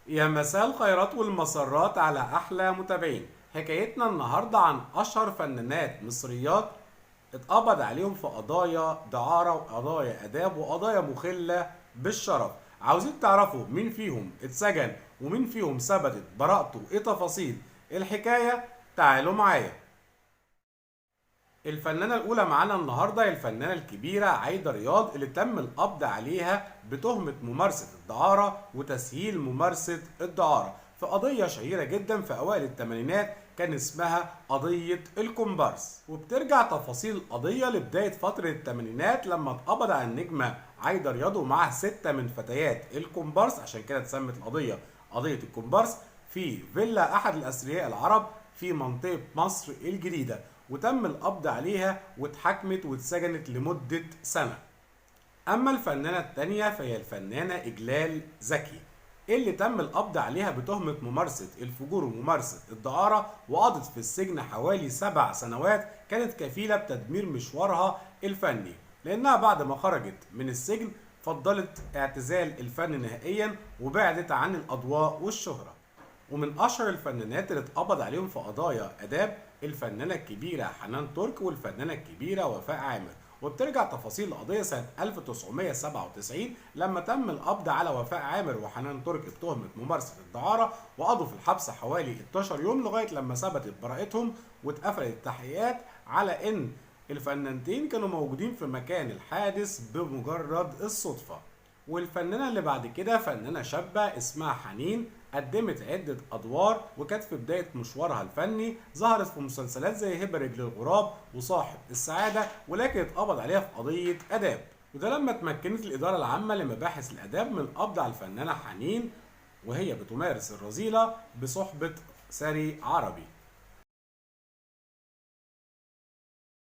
يا مساء الخيرات والمسرات على أحلى متابعين. حكايتنا النهاردة عن أشهر فنانات مصريات اتقبض عليهم في قضايا دعارة وقضايا آداب وقضايا مخلة بالشرف. عاوزين تعرفوا مين فيهم اتسجن ومين فيهم ثبتت براءته، ايه تفاصيل الحكاية؟ تعالوا معايا. الفنانة الأولى معانا النهاردة هي الفنانة الكبيرة عايدة رياض، اللي تم القبض عليها بتهمة ممارسة الدعارة وتسهيل ممارسة الدعارة في قضية شهيرة جدا في أوائل الثمانينات كان اسمها قضية الكومبارس. وبترجع تفاصيل القضية لبداية فترة الثمانينات لما اتقبض على النجمة عايدة رياض ومعها 6 من فتيات الكومبارس، عشان كده اتسمت القضية قضية الكومبارس، في فيلا أحد الأثرياء العرب في منطقة مصر الجديدة. وتم القبض عليها واتحاكمت واتسجنت لمدة سنة. أما الفنانة التانية فهي الفنانة إجلال زكي، اللي تم القبض عليها بتهمة ممارسة الفجور وممارسة الدعارة، وقضت في السجن حوالي 7 سنوات كانت كفيلة بتدمير مشوارها الفني، لأنها بعد ما خرجت من السجن فضلت اعتزال الفن نهائيا وبعدت عن الأضواء والشهرة. ومن اشهر الفنانات اللي اتقبض عليهم في قضايا اداب الفنانه الكبيره حنان ترك والفنانه الكبيره وفاء عامر. وبترجع تفاصيل القضيه سنه 1997 لما تم القبض على وفاء عامر وحنان ترك بتهمه ممارسه الدعاره، وقضوا في الحبس حوالي 12 يوم لغايه لما ثبتت براءتهم واتقفلت التحقيقات على ان الفنانتين كانوا موجودين في مكان الحادث بمجرد الصدفه. والفنانة اللي بعد كده فنانة شابة اسمها حنين، قدمت عدة أدوار وكانت في بداية مشوارها الفني، ظهرت في مسلسلات زي هبة رجل الغراب وصاحب السعادة، ولكن اتقبض عليها في قضية آداب. وده لما تمكنت الإدارة العامة لمباحث الآداب من القبض على الفنانة حنين وهي بتمارس الرذيلة بصحبة ساري عربي.